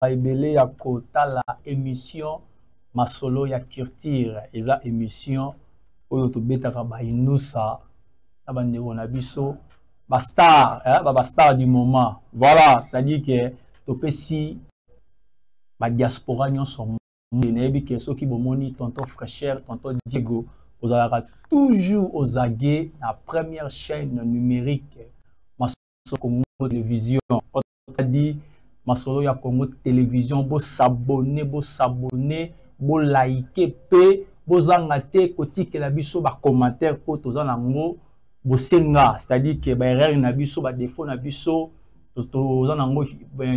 ebele ya kotala émission masolo ya culture eza émission oyo tobetaka bainusa na bandeko na biso bastar bastar du moment, voilà, c'est-à-dire que topesi ba diaspora nyonso neyebi ke soki bomoni tonton Fraîcheur, tonton Diego ozalaka toujours aux aguets na première chaîne numérique masolo Congo télévision. On dit masolo ya Congo télévision, bo s'abonner, bo liker pe bo zangate kotike la biso ba commentaire po tozana ngo bo senga, c'est-à-dire que ba erreur na biso ba défaut na biso tozana ngo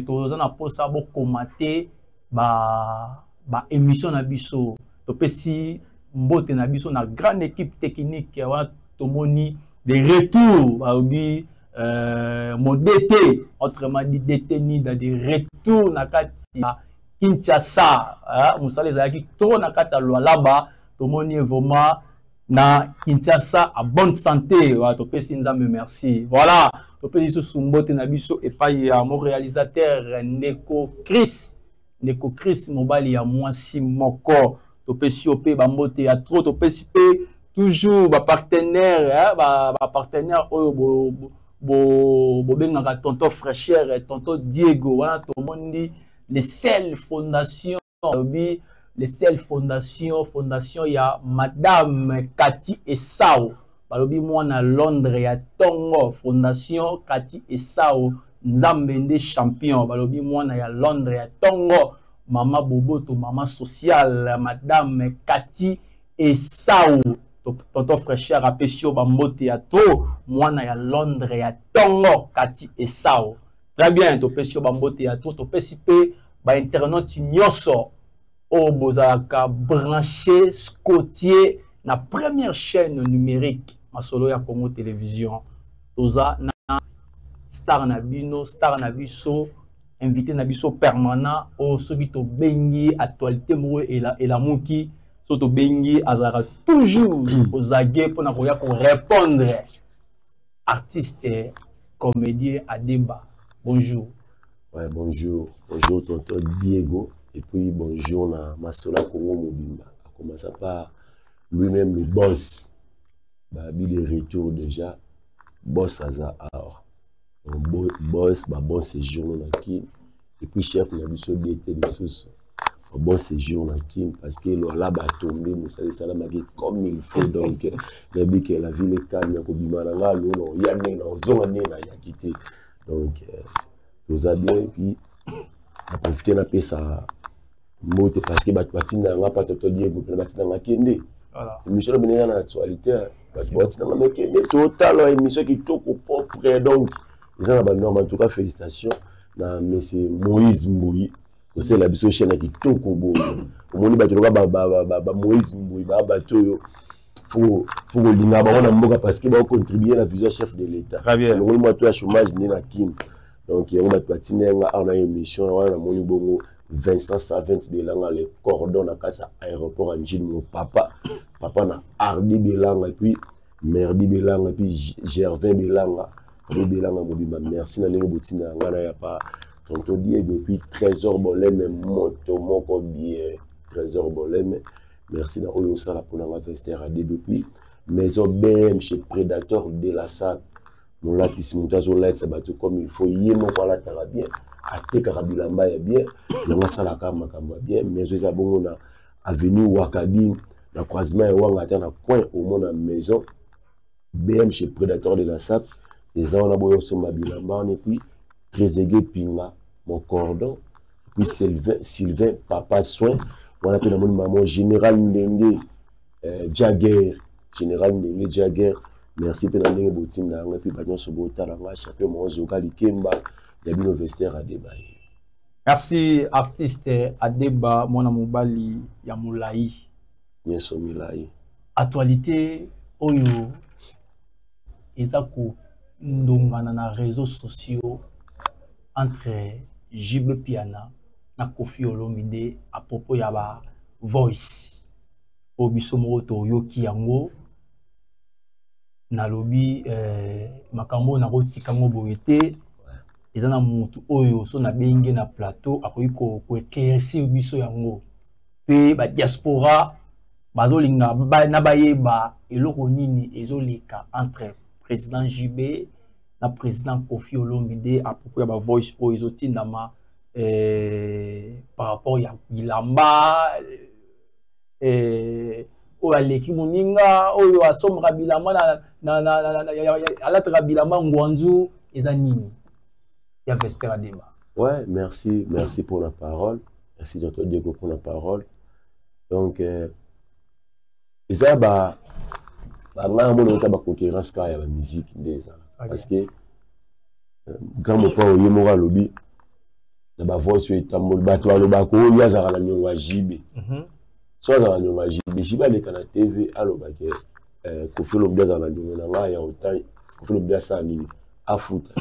tozana posa bo commenter ba émission na biso topesi mbote na biso na grande équipe technique wa tomoni des retours ba obi mon DT, autrement dit détenu dans des retours na kati Kinshasa, musale zaki trop na kati Lualaba, tout le monde est vraiment na Kinshasa à bonne santé. To pesi nzambe merci. Voilà, to pesi sumbote na biso et pas ya mon réalisateur Neko Chris mobali ya mwasi moko. To pesi opé ba mbote ya trop, to pesi pe toujours ba partenaire, ba partenaire oyo bobengaka tonton Fraîcheur et tonton Diego, wana to mondi les seules fondations, les seules fondation ya madame Cathy Esau balobi mwana Londres ya Tongo, fondation Cathy Esau nzambe champion balobi mwana ya Londres ya Tongo, mama boboto, mama sociale, madame Cathy Esau. Tonton Fraîcheur apesio bambote ya to mwana ya Londres ya Tongo Cathy Esau. Très bien, to pesio bambote ya to pesi pe ba internaute nyonso o bozalaka branché scotier na première chaîne numérique masolo ya Congo télévision. Toza na star na bino, star na biso, invité na biso permanent o soki to bengi actualité mo et la muki soto bengi azara toujours aux aguets pour nakoya ko répondre. Artiste, comédien Adeba, bonjour. Ouais, bonjour. Bonjour tonton Diego. Et puis bonjour na Masola Congo Mobimba. A commencer par lui-même le boss. Babi de retour déjà. Boss Aza alors. Boss, bon séjour dans Kin. Et puis chef na biso d'été de sous. Bon séjour dans Kin parce que là bas tombé nous ça la marqué comme il faut donc la vie que la ville est calme ko bimaranga lo ya né na zonga né na ya quitté donc tout a bien et puis à profiter na pesa moto parce que batina nga pas toto Diego na batina nga kende voilà émission benena na actualité batina nga kende total émission qui toko propre donc ils ont ba norme en tout cas félicitations na monsieur Moïse Mbouyi. C'est la biso chaîne qui toko bo omoni ba toloka ba Moïse Mbouyi ba bato faut linga ba wana mboka parce que ba contribuer la vision chef de l'état le moi to chômage ni na kin donc on va patinenga on a émission wana moni bongo Vincent Savent belanga le cordon na kasa aéroport Angile mon papa na Ardi belanga et puis Merdi belanga et puis Gervin belanga mobimba merci na lengo botina ngana ya pa tonton Diego depuis Trésor Bolem moto moko bien Trésor Bolem merci na oyo sala pour na vester à depuis maison BM chez Prédateur de la SAP mon latis montazo light ça bato comme il faut yemo kwala tala bien ate karabilamba ya bien yanga sala kama bien maison za bongo na avenue Wakadi na croisement ya wanga ta na coin au monde maison BM chez Prédateur de la SAP les gens on a boyo somba bilamba et puis Trezeguet Pinga, mon cordon, puis Sylvain Papa Soin, on appelle mon maman Général Ndenge Jagger, merci pour l'année boutine là, et puis bagnon sur bota là, chapé mon zokali Kemba, Yabino Vester Adeba. Merci artiste Adeba, mon amobali Yamoulaï. Yeso Milaï. Actualité oyo ezako ndongana na réseaux sociaux entre Jibe Piana na Kofi Olomide à propos ya ba voice obiso moto yoki yango na lobi makambo na rotika ngo boyete eza na mutu oyo so na benge na plateau akoki ko éclaircir biso yango pe ba diaspora bazolinga na bayeba eloko nini ezoleka entre président JB na président Kofi Olomide à propos ya ba voice oyo ezotindama par rapport ya bilamba oyo aleki moninga oyo asomaka bilamba alataka bilamba ngwanzu eza nini ya Vester Adeba. Ouais, merci pour la parole. Merci Dr Diego pour la parole. Donc eza ba ngana ba concurrence ka ya la musique ndeza parce que grand mon pa oyo mora lobi na ba voice yo tambo bato aloba ko ya zara na nyonga jibe so zara nyonga jibe jiba le kana TV aloba ke Kofi Olomide zara na nyonga na ya autant Kofi Olomide sa nini afuta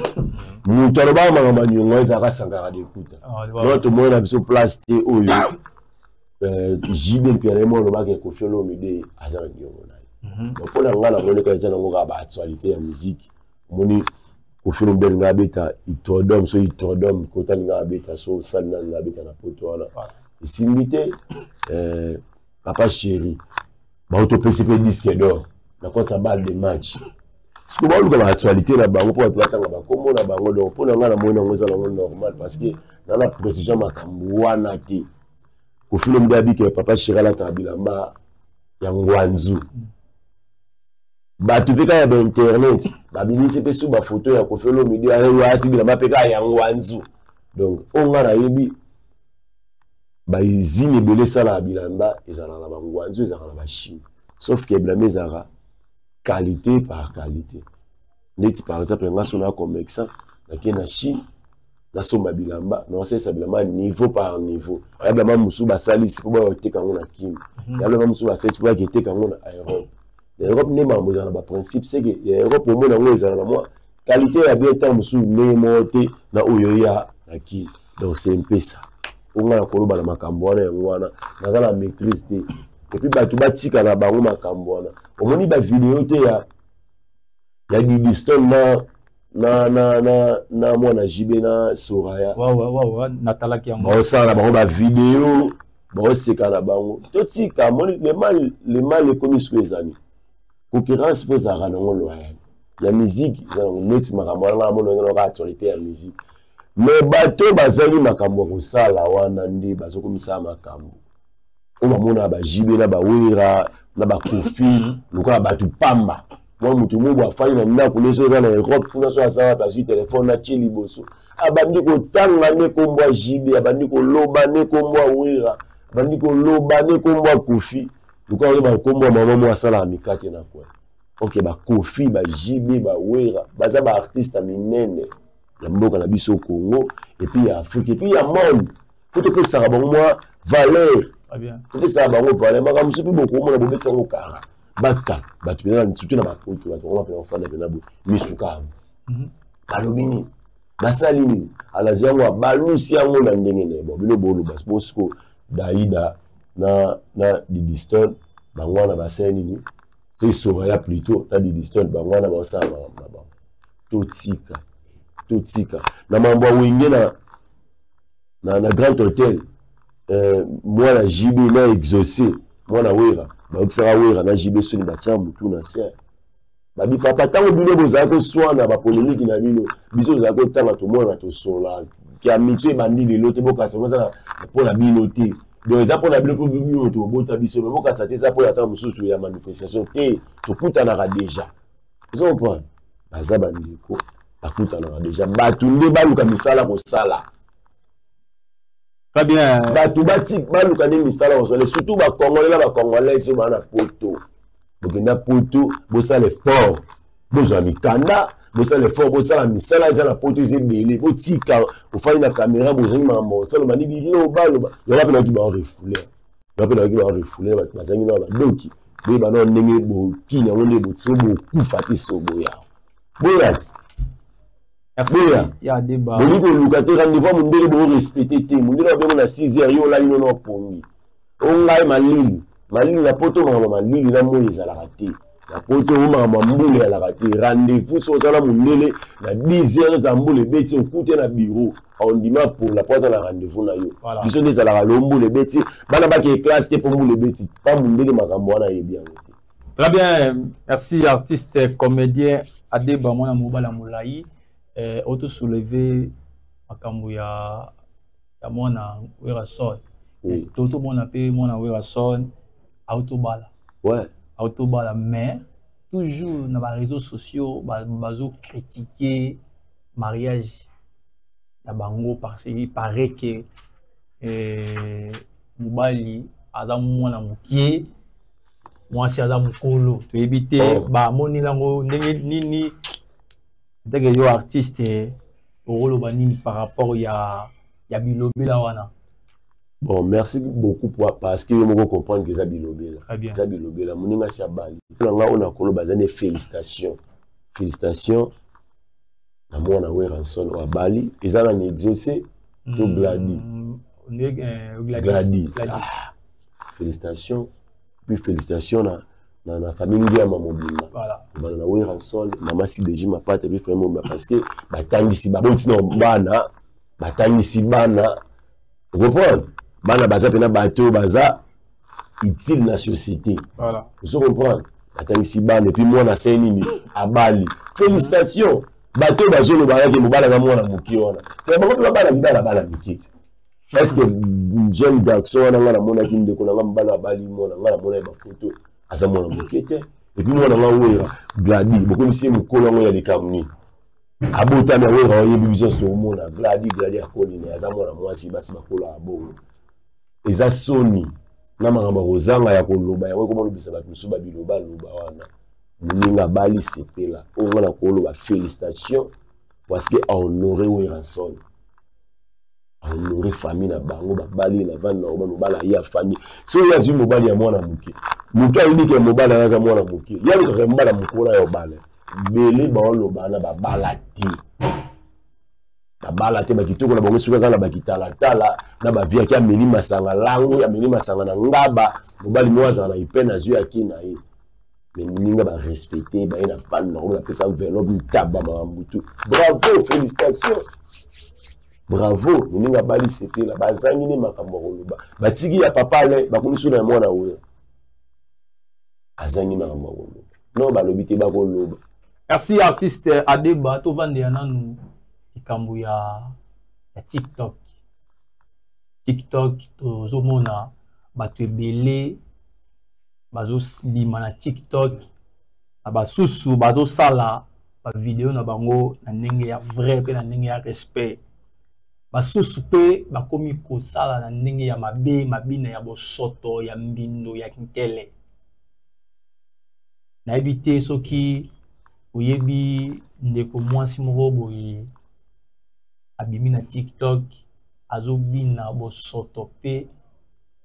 mutu aloba mama nyonga ezaka sangara de kuta notre monde na biso place te oyo jibe pierre mo aloba ke Kofi Olomide azara nyonga na donc pour la ngala moni ko ezana ngo ba actualité ya musique moni Kofi Olomide nga beta itodom so itodom kota nga beta so salna nga beta na poto wala isimite papa chéri ba auto PCP disque d'or na kota balle de match ce que ba luka ba actualité na bango pour atanga ba komo na bango donc pour nga na moni ngo za ngo normal parce que dans la précision makambo wana ti Kofi Olomide abike papa chéri la tabilamba ya ngwanzu batu peka ya internet babimisi pe sous ba photo ya Kofi Olomide ayo ati bilamba peka ya ngwanzu donc onga na yebi ba izini belé sala bilamba ezala na ngwanzu ezala na machine sauf que bilamba ezala qualité par qualité net par exemple nga sona comme ça na Chine na somba bilamba na sesa bilamba niveau par niveau ya bilamba musu ba salisi po ba teka ngona kim ya bilamba musu ba salisi po ba teka ngona Europe. L'Europe n'est pas un principe, c'est que l'Europe au moins moi qualité a bien temps sous les monter na oyoya na ki donc c'est un peu ça. On a koloba na makambo na ngwana na la maîtrise et puis batu batika na bango makambo na omoni ba vidéo te ya Bibiston na mwana JB na Soraya wa natalaki yango ba sala bango ba vidéo ba seka na bango to tika moni le mal est commis sur les amis. Concurrence faut ça rendre loyal. La musique, net makambo na mono na actualité ya musique. Mais bato bazali makambo ko sala wana ndi bazoko misa makambo. O mamona ba jibe na ba wira na ba Kofi, lokola batu pamba. Moi mutu mo ba fani na ndako leso za na Europe kuna so asala pa sur téléphone na chili boso. Abandi ko tanga ne ko mbwa jibe, abandi ko loba ne ko mbwa wira, abandi ko loba ne ko mbwa Kofi. Luka ba kombo mama mo asala amikate na kwa. OK ba Kofi ba JB ba wera baza ba artiste minene ya mboka na biso Congo et puis ya Afrique et puis ya monde. Faut que ça ba moi valeur. Très bien. Faut que ça ba moi valeur. Maka musupi beaucoup na bobetsa ngo kara. Baka batu na surtout na bakonto batu on va faire na bo misuka. Balobini basalini ala zango balusi yango na ndenge ne bo bino bolo bas bosco Daïda na Didiston bangwana baseni ni c'est Soraya plutôt na Didiston bangwana basala ba totika na mambo wenge na Grand Hôtel moi na JB na exaucé moi na wera ba okisaka wera na JB soni ba tia mutu na serre babi papa tango bino bozala ko swana ba polémique na bino biso za ko tanga to mona to sola ki amitié bandi lelo te boka se ça pour la bino te. Donc ça pour la bio pour to bota biso mais boka ça te ça pour attendre mususu ya manifestation te to kutana déjà ils ont pas bazaba ndiko bakutana déjà batu nde baluka misala ko sala très bien batu batik baluka nde misala ko sala surtout ba congolais so bana poto bokenda poto bosala fort bozo mikanda bosala fort bosala misala eza na poto ezebele botika ofali na caméra bozangi mambo sala mani bilo baloba yona pena ki ba refoulé bazangi na badoki be bana ndenge bokini yango nde botso bokufa te sobo ya boyati merci ya débat boliko luka te rendez-vous mundele bo respecter te mundele ba na 6h yo la no pongi ongai malili na poto mama malili na mo ezala raté La poto uma mamboule à la raté. Rendez-vous sur ça la mundele. Na 10 heures zamboule beti au côté na bureau. On dit pour la poise à la rendez-vous na yo. Ils sont des à la lomboule beti. Bana ba qui classe te pour mboule beti. Pas mundele makambo na yebi bien. Très bien, merci artiste comédien Adeba Mwana Mobala Moulayi. Auto soulevé makambo ya Mwana Werason. Toto Mwana pe Mwana Werason autobala. Ouais. Autobala, mais toujours dans les réseaux sociaux, bazo critiquer mariage. La bango parce qu'il paraît que Mobali aza mwana mukie, moi si aza mukolo. Tu éviter ba moni lango nini dès que yo artiste rôle banini par rapport ya bilobe la wana. Bon, merci beaucoup parce que je comprends que c'est Bilobé. Très bien. C'est Bilobé. La moninga c'est Bali. On a colobé félicitations. Félicitations. Na moi na Werason wa Bali. Ils ont exaucé to Gladi. Gladi. Félicitations. Puis félicitations na na famille ya Mamobima. Voilà. Na Werason, maman si déjà ma pate bi vraiment parce que batangisi ba bon sino bana, batangisi bana. Reprendre. Bana baza pena bateau baza utile na société. Voilà. Vous comprenez? Attends ici ban et puis moi na Saint-Nini à Bali. Félicitations. Bateau bazo le bala ke mobala na mwana muki wana. Mais bon ba bala mikiti. Parce que jeune garçon na ngana mona ki ndeko na ngamba Bali mona ngana mona ba photo asa mwana mukete et puis mwana ngawera Gladi beaucoup misi mukolo ngo ya likamuni. Abota na wera oyebi business to mona Gladi akoni na asa mwana mwasi basi bakola abo. Eza soni na mangamba rozanga ya koloba ya ko molobisa ba musuba biloba loba wana muninga Bali sepela onga na koloba félicitations parce que a honoré Werason a honoré famille na bango ba Bali na vanda na mobala ya famille so ya zwi mobali ya mwana muke muke ayi ke mobala na mwana muke ya le remba mukola yo bala bele ba loba na ba balati bala te bakitoko na bango suka kana bakitala tala na ba via ki ameni masanga lango ya meni masanga na ngaba mobali mwaza na ipena zui akina ye mais ninga ba respecter ba ina fan na on appelle ça enveloppe taba mambutu bravo félicitations bravo ninga Bali c'était la bazangi ni makambo koloba batiki ya papa le bakulisu na mwana oyo azangi makambo koloba non balobi te bakoloba. Merci artiste Adeba to vande nanu ikambu ya TikTok. TikTok tozomona bato ebele bazo lima na TikTok na basusu bazo sala ba video na bango na ndenge ya vrai pe na ndenge ya respect. Basusu pe bakomi ko sala na ndenge ya mabina ya bosoto ya mbindo ya nkele. Na ebite soki oyebi ndeko mwasi moko boye abimi na TikTok azobina bosoto pe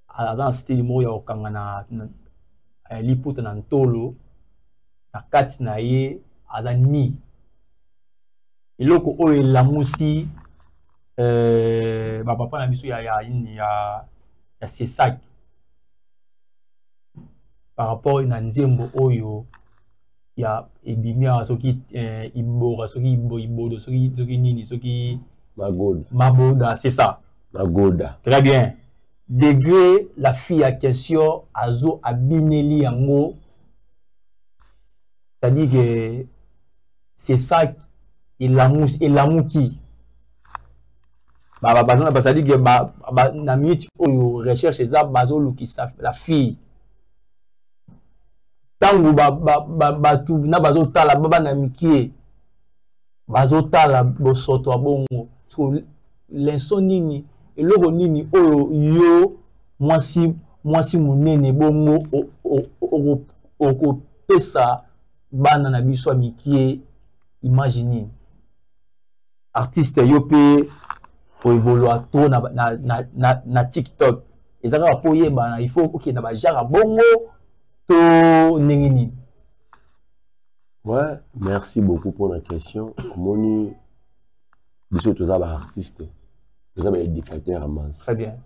azan style mo ya okanga na liputa na ntolo na kati na ye azani eloko oyo elamusi ba papa na biso ya sesak par rapport na nzembo oyo ya ebimia soki ibora soki ibodo soki nini soki Magoda, c'est ça. Magoda. Très bien. Degré, la fille à question, azo abineli yango. C'est-à-dire que c'est ça, et l'amour qui. C'est-à-dire que na minute où recherche ça, bazolo qui la fille. Tango batu na bazotala baba na mikie. Bazotala bosoto abongo. Parce que l'inson nini et l'oro nini oyo yo mwasi munene bongo oko pesa bana na biso mikie imagine artiste yo pe pour évoluer trop na TikTok ezaka po yeba il faut OK na ba jara bongo to ningini. Ouais, merci beaucoup pour la question. Moni biso toza ba artiste, toza ba éducateur à masse. Très bien.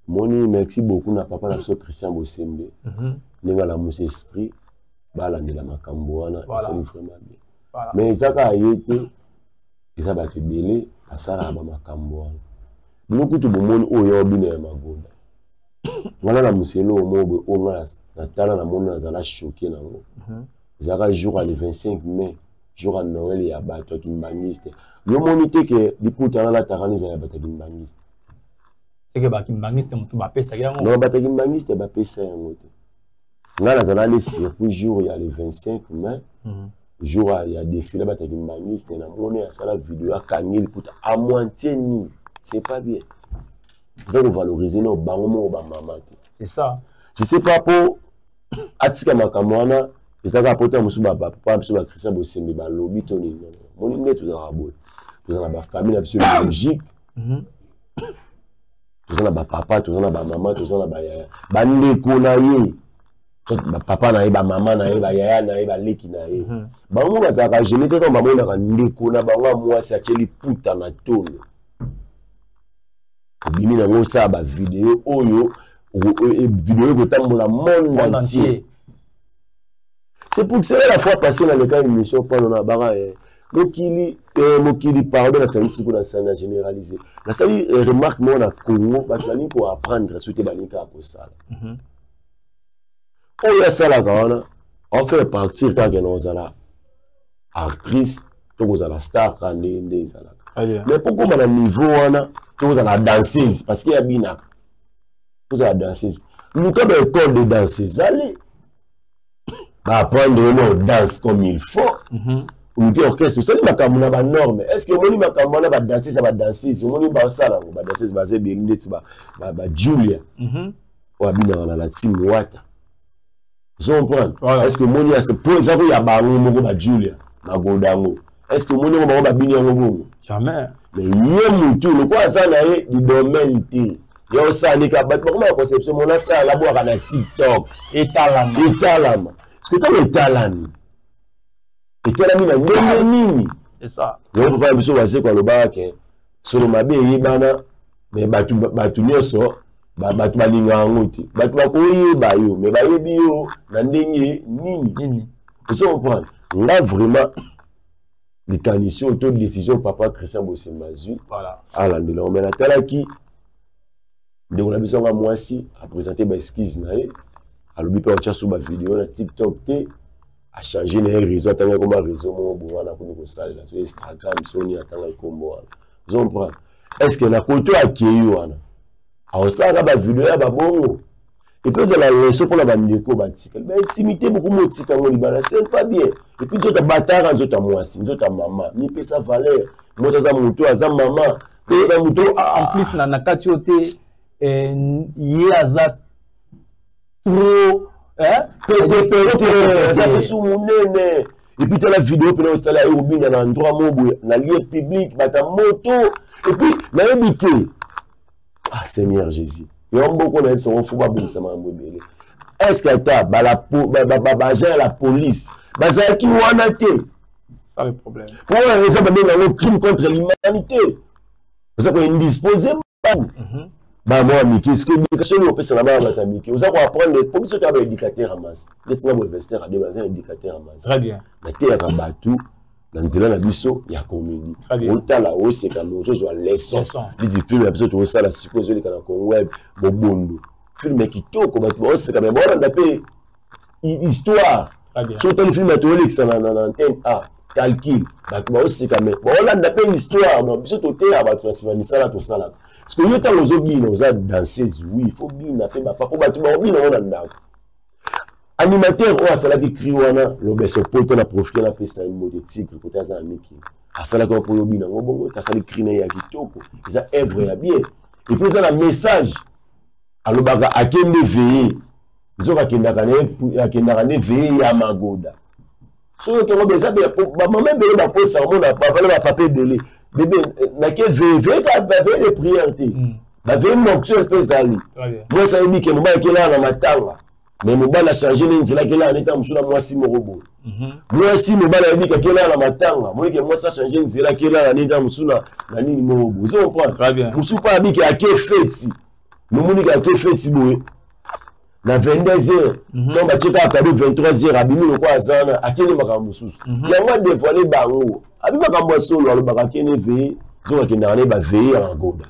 Moni merci beaucoup na papa na biso Christian Bosembe. Nenga la mousse esprit balandela makambo wana esali vraiment bien. Mais ezaka yete eza bato ebele basala ba makambo wana. Biloko to bomoni oyo bino ya magoda. Ngala na muselo omobe onga na tala na mona nazala choqué nango. Ezaka jour le 25 mai, jour à Noël ya bato kimbangiste. Yo moni te ke liputa na la taraniza ya bato kimbangiste. C'est que ba kimbangiste mutu ba pesa yango. Non bato kimbangiste ba pesa yango te. Ngala nazala le circuit jour ya le 25 mai. Jour il y a défilé bato kimbangiste na mona ya sala vidéo a kangeli puta à moitié ni. C'est pas bien. Ça nous valoriser nos bango ba maman. C'est ça. Je sais pas pour atika makamwana ezaka pota musuba papa musuba Christian Bosembe ba lobby toni non. Mon ngi tout za rabo. Tout za ba famille absolument logique. Tout za ba papa, tout za ba maman, tout za ba yaya. Ba ndeko na ye. Ba papa na ye ba maman na ye ba yaya na ye ba leki na ye. Ba ngo ba za ka jenete to ba mona ka ndeko na ba ngwa mwasi acheli puta na tolo. Bimi na ngo sa ba vidéo oyo vidéo ko tambola monde entier. C'est pour que c'est la fois passée dans le cas d'une émission pendant la barre Mokili pardon la salle sur la scène généralisée. La salle remarque moi na Congo ba tani ko apprendre souté banika ko sala. Oh ya sala kana on fait partir quand on zala actrice to zala star quand ndé zala. Mais pourquoi na niveau wana to zala danseuse parce qu'il y a binaka. To zala danseuse. Nous comme école de danseuse allez apprendre vraiment danse comme il faut. Ou que orchestre, c'est ma camona ba norme. Est-ce que moni ma camona ba danser ça va danser, si moni ba sala ba danser ba zebe ndeti ba Julia. Ou abina na la team wata. Vous comprenez? Est-ce que moni a ce point ça ko ya ba ngo ba Julia, na godango. Est-ce que moni ba ba bini ngo? Jamais. Mais yé mutu le quoi ça na ye du domaine té. Yo ça ni ka ba comment conception mon la ça la boire na TikTok etalama. Est-ce que tu as le talent? Et tu as la mine. C'est ça. Je ne peux pas me dire que le bac, sur le mabé, il y a mais batu nyoso, batu balinga ngoti, batu bakoye bayo, mais baye bio, nandenge nini. Vous comprenez? Là vraiment, les conditions autour de décision papa Christian Bosembe. Voilà. Alors de là on met la talaki. De on a besoin à moi aussi à présenter ma esquisse naé. Alors, on peut sur ma vidéo sur TikTok, à changer les réseaux, à comme un réseau, mon bon, on a connu ça, sur Instagram, Sony, à tant combo. Vous comprenez? Est-ce que la côté à qui est là? Alors, ça, la vidéo, là, bon. Et puis, la leçon pour la bande, mais intimité, beaucoup de tika, c'est pas bien. Et puis, tu as bâtard, tu as moi, tu as maman, ni peut sa valeur. Moi, ça, mon tour, ça, maman. En plus, na nakatiote, y a ça. Trop, hein? Et puis tu as la vidéo pour installer dans un endroit dans lieu public, dans moto, et puis dans l'habité. Ah Seigneur Jésus. Il y a beaucoup de gens qui ont est-ce que tu as la police? Ça qui ça le problème. Pour ça, le crime contre l'humanité. Vous savez, indisposé. Bah moi Miki, ce que l'éducation on peut ça là-bas Miki. Vous allez apprendre pour que tu as un éducateur en masse. Laisse-moi vous investir à des un éducateur en masse. Très bien. La terre à Batou, dans nzela na biso ya commune. Otala o c'est quand nous soit leçon. Les films épisode tout ça la supposé les canaux web bobondo. Film qui toko ba c'est quand même on a tapé histoire. Très bien. Sur le film catholique ça dans antenne A calcul. Ba aussi quand même. On a tapé l'histoire non biso to te aba to ça misala to sala. Parce que yo ta ozobina oza danseuse oui, il faut bien pe ba papa ba tu ba obina on a ndako. Animateur ou asala ki cri wana lo beso poto na profiter na pesa une mode tigre côté za miki. Asala ko po obina ngobongo ta sala cri na ya kitoko. Ça œuvre ya bien. Et puis ça la message alobaka akende veiller. Nzoka kendaka ne veiller ya magoda. So que on besoin de maman bele ba posa on a pas ba papier belé. Bébé na ke veiller ka ba veiller de prière té. Ba veiller nocturne pe zali. Moi ça dit que mobile ke la na matanga. Mais mobile a changé l'enzela ke la en étant musula moi si morobo. Moi si mobile a dit que ke la na matanga. Moi que moi ça changé l'enzela ke la en étant musula na nini morobo. Vous comprenez? Très bien. Musu pas dit que a ke fête. Nous moni ka ke fête boye. na 22h donc bacheka akado 23h abimi lokwa azana akene makambo susu yango dévoiler bango abi makambo solo alobaka kene veiller zo akenda ne ba veiller en goda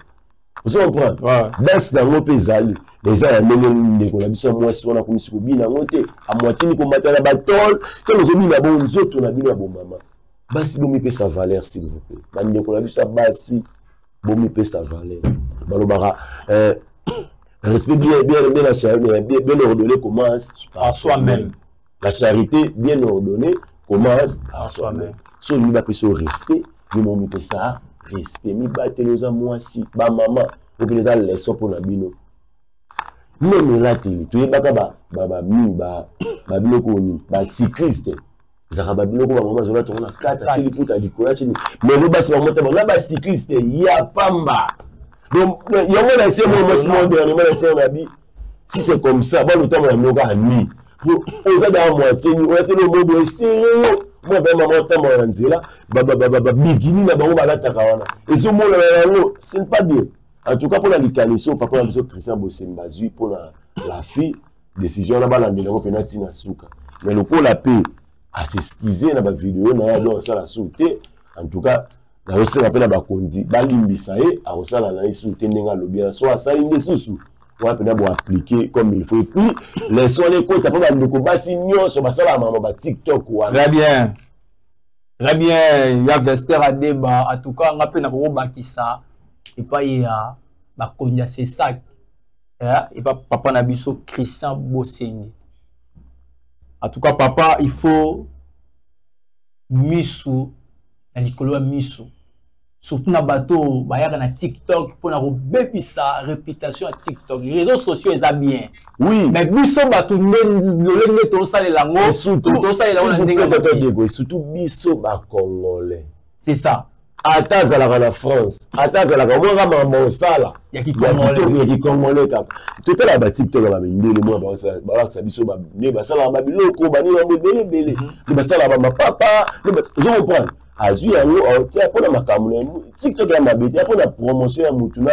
vous comprenez danse dango pezali les gens amènent des collaborations moi si on a commis sur bina monter à moitié ni combattre la bataille quand nous bina bon nous autres on a bina bon maman basi bon mi peut sa valeur s'il vous plaît bani de collaboration basi bon mi peut sa valeur balobara respect bien la charité bien ordonné commence à soi-même. La charité bien ordonnée commence à soi-même. Si on va passer au respect, nous mon mi ça respect. Mi batte nous à moi si ba maman pour que les gens laissent pour la bino. Même là tu es ba mi ba biloko ni ba cycliste. Zaka ba biloko ba maman zola tona 4 chili puta di kola chini. Mais nous ba c'est monter ba cycliste ya pamba. Donc, il y a un essai, si c'est comme ça, bon, le temps, on a mis à nuit. Pour oser dans moi, c'est le mot sérieux. Moi, maman, temps, on a dit là, bikini, là, on va la takawana. Et ce mot-là, ce n'est pas bien. En tout cas, pour la licaniso, papa, on a besoin de Christian Bossembazu, pour la fille, décision là-bas, on a penalty na souka. Mais le coup, la paix, à s'esquiser dans la vidéo, on a ça la sauter. En tout cas, la recette appelle la kondi balimbisae a osala na isu tendenga lobia so asali ndesusu on peut d'abord appliquer comme il faut et puis les soins les côtes après ba ko basi nyonso basala mama ba TikTok wa très bien il y a Vester à débat en tout cas on appelle na ko bakisa et pas il y a ba konya c'est ça et pas papa na biso Christian Bosengi en tout cas papa il faut misu na likolo misu surtout na bateau bayaka na TikTok pour na sa réputation à TikTok les réseaux sociaux ils bien oui mais biso bato lolenge to sale lango surtout to sale lango na ndenge surtout biso ba congolais c'est ça ataza la France ataza la moi maman sala ya ki congolais kaka tout la ba TikTok ba mindele moi ba sa biso ba ne ba sala ba biloko ba ni ba bele ba sala ba papa je comprends azui yango tiens pour la makamune TikTok la mabete pour la promotion ya mutuna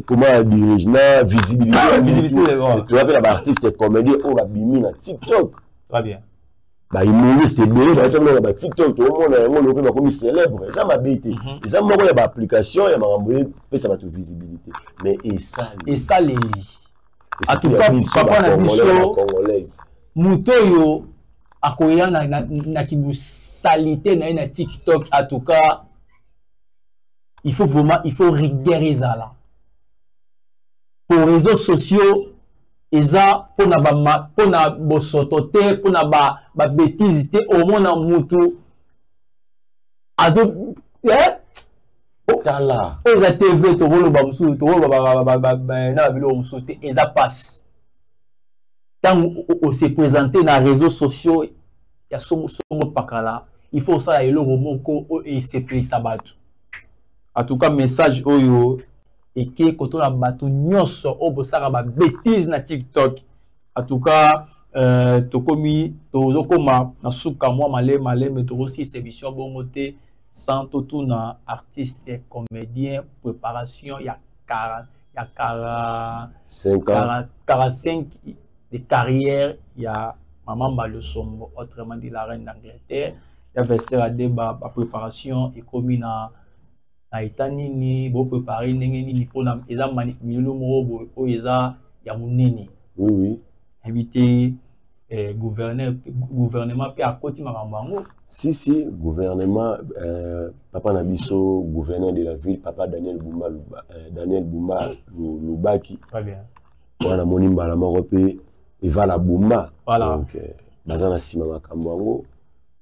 comment dirige na visibilité tu vois la artiste comédien ou la bimi na TikTok très bien ba humoriste belé ba tsamela ba TikTok to mona yango lo pe ba komi célèbre ça mabete ça moko ya ba application ya makambo pesa ba to visibilité mais et ça les en tout cas papa na biso congolaise mutoyo akoya na kibusalité na TikTok en tout cas il faut rigueur là pour les réseaux sociaux eza pona bosotote pona ba bêtise te au moins mutu azo tala eza TV to rolo ba musu to rolo na bilo musu te eza passe tant on se présenter dans les réseaux sociaux il y a son pakala il faut ça et le romoko et c'est plus sabatu en tout cas message oyo et qui quand on a battu nyonso o bosaka ba bêtise na TikTok en tout cas to komi to koma na suka moi malé mais to aussi c'est émission bongoté sans tout na artiste comédien préparation il y a 45 de carrière il y a Maman Balosombo autrement dit la reine d'Angleterre il y a Vester à débat préparation et comme na Itanini bo préparer nini pour na eza manipulelo moko o eza ya munene oui invité gouvernement pe à côté makambo si gouvernement papa Nabiso gouverneur de la ville papa Daniel Bumba Lubaki très bien voilà monimba la morope et va la Bumba voilà donc bazana sima makambo yango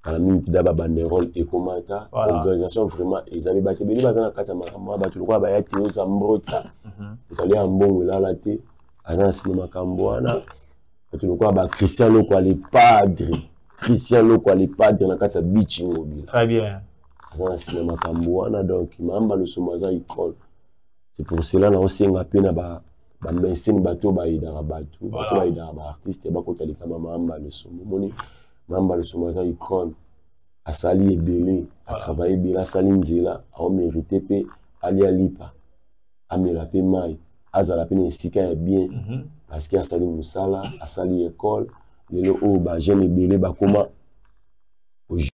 à la minute d'aba banderole et commenta organisation vraiment ils allaient battre beni bazana kasa makambo ba tulukwa ba yati oza mbrota itali ya mbongo la laté azana sima makambo wana tulukwa ba Christian Loko les padres na kasa beach mobile très bien azana sima makambo wana donc mamba le somaza icole c'est pour cela na osenga pena ba menseni bato ba idara bato ba idara ba artiste ba ko talika mamba le somo moni Mamba le Somaza icône a sali ebele a travaillé bien sali nzela a mérité pe ali alipa a mela pe mai azala pe esika ya bien parce qu'il y a sali musala, a sali école, les oh bah j'aime belé bah comment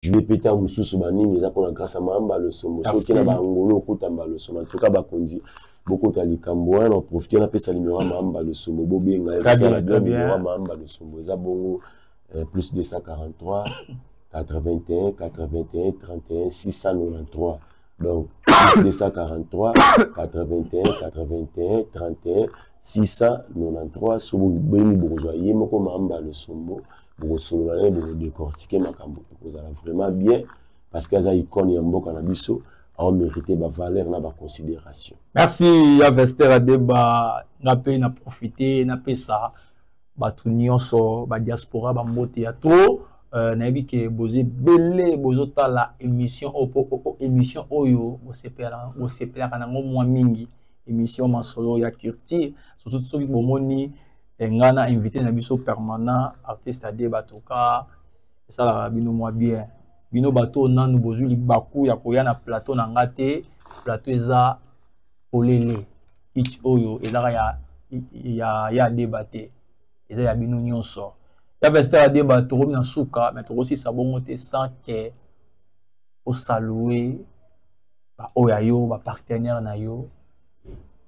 jouer péter mususu bani mais ça pour la grâce à mamba le somo so qui na ba ngolo kutamba le somo en tout cas ba kondi beaucoup ta likambo on profiter na pesa numéro mamba le somo bobi nga ça la numéro mamba le somo za bongo plus 243 81 81 31 693 donc plus 243 81 81 31 693 so boni bourgeois yemoko mamba le somo pour solo pour décortiquer makambo vous allez vraiment bien parce que ça icône ya mboka na biso a mérité ba valeur na ba considération. Merci ya Vester Adeba na pe na profiter na pesa ba nyonso ba diaspora ba mbote ya to na yebi ke boze belé bozota la émission émission oyo bo sepela kana mwa mingi émission masolo ya culture surtout soki bomoni ngana invité na biso permanent artiste Adeba toka ça la bino moi bien bino bato nanu bozuli baku ya koya na plateau na ngate plateau eza olele ich oyo ezaka ya débatté eza ya bino nyonso ya Vester Adeba to na suka mais to aussi sabongo te sans que au saluer ba oya yo ba partenaire na yo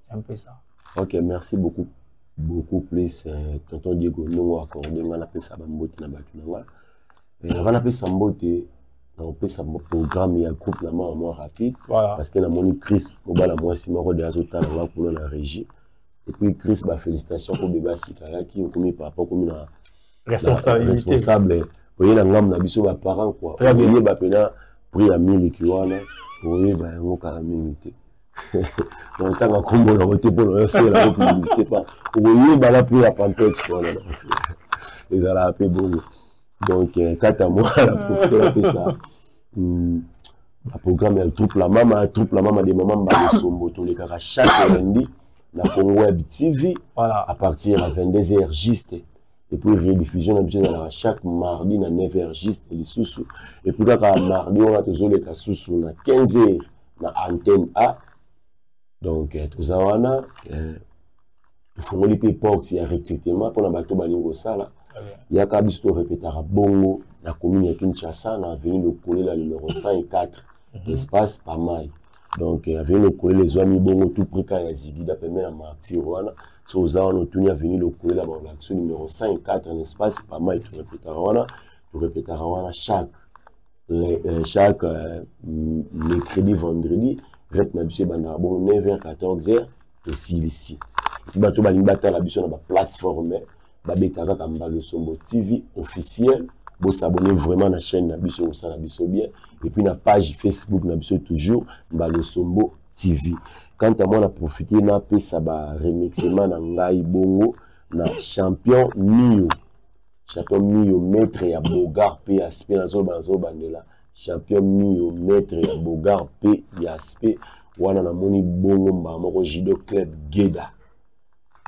c'est un peu ça. OK, merci beaucoup plus tonton Diego nous accordé on appelle ça bambote na batu na on appelle ça mbote on peut ça programme il y a groupe na moi rapide voilà. Parce que na moni Chris obala moi si moko de azota na pour la régie et puis Chris ba félicitations pour bébé sikala qui comme papa comme na responsable oye na ngam na biso ba parents quoi oye ba pena prix à 1000 kiwana oye ba ngoka minute donc tant que combo la voté pour le c'est la publicité pas oye ba la prix à pampette voilà les ala appelé bon donc quand à moi la profiter ça le programme est troupe la maman des mamans ba sombo tous les cas chaque lundi la Congo Web TV voilà à partir à 22h juste et puis rediffusion à chaque mardi à 9h juste les sous et puis quand mardi on a toujours les cas sous na 15h na antenne A donc tout ça wana il faut les pépox il y a recrutement pour na bato balingo sala il y a ka bisto répétera bongo la commune ya Kinshasa na avenue le Collé la numéro 104 l'espace pas mal donc avenue le Collé les amis bongo tout près quand ya zigida permet la martyr wana so za on tuni avenue le Collé la l'action numéro 104 l'espace pas mal tout répétera wana chaque mercredi vendredi rep na biso banda bon 9h 14h aussi ici bato balingata la biso na ba plateforme ba betaka kamba le Sombo TV officiel bo s'abonner vraiment na chaîne na biso ça na biso bien et puis na page Facebook na biso toujours ba le Sombo TV quant à moi na profiter na pesa ba remixement na ngai bongo na champion Mio maître ya Bogar PSP na zo bandela champion Mio maître ya Bogar PSP wana na moni bongo mba moko judo club Geda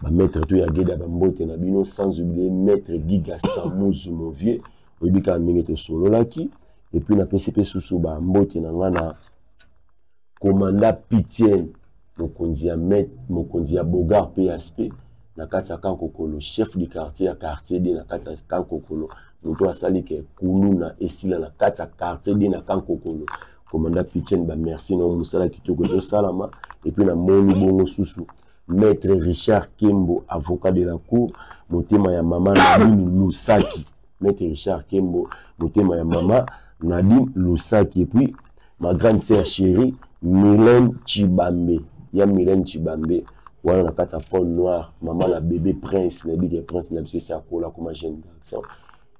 ba maître tout ya Geda ba mbote na bino sans oublier maître Giga Samuzu mon vieux oyebika ndenge to solo laki et puis na PCP susu ba mbote na ngana commanda Pitien mokonzi ya Bogar PSP na kati ya Kankokolo chef du quartier ya quartier D na kati ya Kankokolo moto asali ke kulu na esila na kati ya quartier D na Kankokolo commandant Pitchen ba merci na musala kitoko zo salama et puis na moni bongo susu maître Richard Kembo avocat de la cour motema ya mama Nadine Lusaki maître Richard Kembo motema ya mama Nadine Lusaki et puis ma grande sœur chérie Mylène Chibambe ya Mylène Chibambe voilà na kata pont noir maman la bébé prince na big prince na biso sa kola comme jeune garçon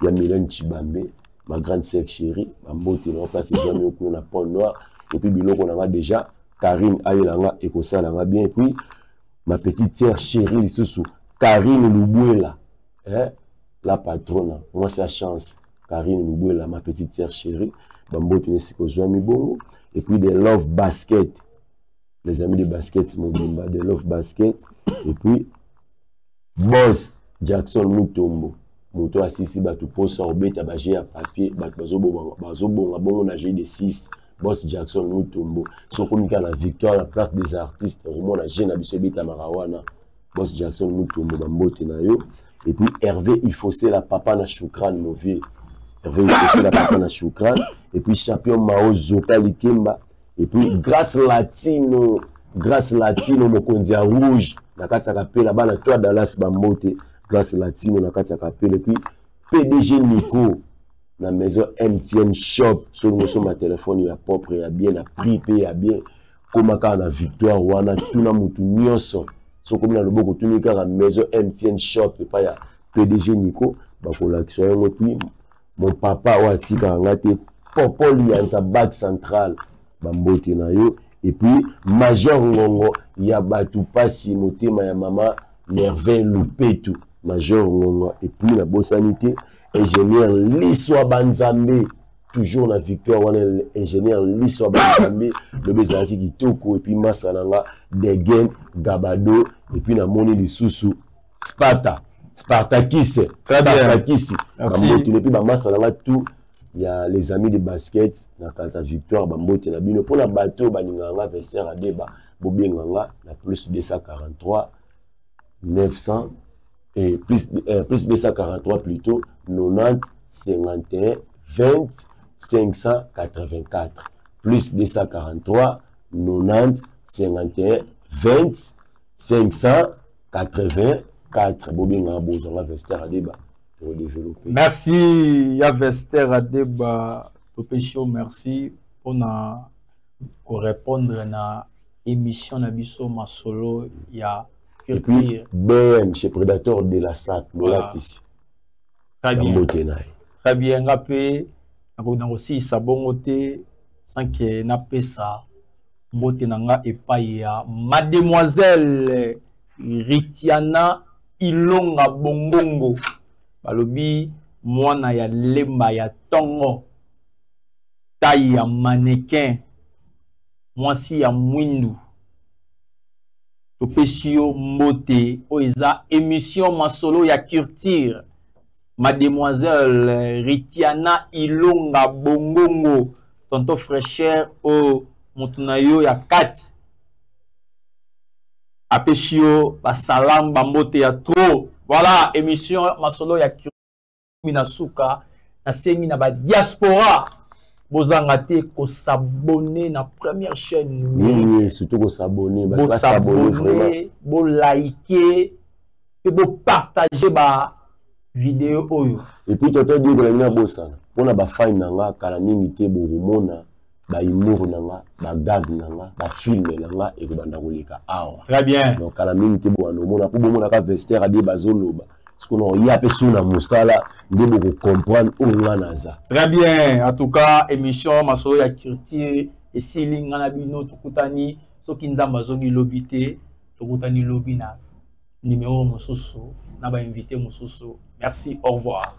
ya Mylène Chibambe ma grande sœur chérie ma mbote na place jamais au na pont noir et puis biloko na déjà Karine ayelanga ekosalanga bien et puis ma petite sœur chérie lisusu Karine Lubuela la patronne moi sa chance Karine Lubuela ma petite sœur chérie ma mbote ne sikozwami bongo et puis des love basket les amis de basket Mobimba de love basket et puis boss Jackson Mutombo moto asisi batu posa obeta baje ya papier batu bazobonga bongo na jeu de 6 boss Jackson Mutombo so komika na victoire la place des artistes vraiment na jeune abiso beta marawana Boss Jackson Mutombo Bambote na yo. Et puis Hervé il faussait la papa na Choukran mon vieux. Hervé il faussait la papa na Choukran. Et puis champion Mao Zoka Likemba. Et puis grâce latino Mokondia Rouge. Na kati kapela là-bas na toi Dallas Bambote. Grâce latino na kati kapela. Et puis PDG Nico. La maison MTN Shop. Sur ma téléphone il y a propre, il y a bien, il y a prix, il y a bien. Comme quand on a victoire, on a tout na mutu nyonso. So comme dans le beaucoup tout la maison MTN Shop et pas ya PDG Nico, bah pour l'action et puis mon papa Watika ngate Popo Lianza Bac Central Bambote na yo et puis Major Ngongo ya batu pasi motema ya mama Merveille Lupetu Major Ngongo et puis la bosanité ingénieur Liswa Banzambe toujours la victoire on est ingénieur Liswa Banzambe le bezaki kitoko et puis masananga Degen Gabado et puis na moni lisusu Spartakis et puis masananga tout il y a les amis de basket na kata victoire bambote na bino pour la bateau baninganga vestiaire à débat bobenganga na plus 243 900 et plus 243 plutôt 90 51 20 584 plus 243 90 51 20 584 bobinga bozanga vestiaire à débat pour développer. Merci ya vestiaire à débat Topesio, merci pour répondre na émission na biso masolo ya et puis BM chez Prédateur de la SAC voilà ici. Très bien. Très bien ngapé na aussi sabongote sans que na pesa mbote nanga epai ya mademoiselle Ritiana Ilonga Bongongo balobi mwana ya lemba ya tongo taille ya mannequin mwasi ya mwindu Topesio mbote oeza émission masolo ya culture mademoiselle Ritiana Ilonga Bongongo tonto fraîcheur o mutunayo ya kati apeshio basalam bambote ya trop. Voilà émission masolo ya minasuka na sengi na ba diaspora bozanga te ko s'abonner na première chaîne. Oui, surtout ko s'abonner, ba s'abonner vraiment, bo liker et bo partager ba vidéo oyo. Et puis toto dit ko na bosana pona ba fine nanga kala mingi te bo mona ba humour nanga ba gag nanga ba film nanga et ko banda koleka awa. Très bien. Donc kala mingi te bo mona po mona ka vestiaire ade bazoloba parce qu'on y a personne na musala ndebo ko comprendre o nganaza. Très bien. En tout cas émission masolo ya culture et silinga na bino tukutani soki nzamba zongi lobité tukutani lobi na numéro mosusu na ba invité mosusu. Merci, au revoir.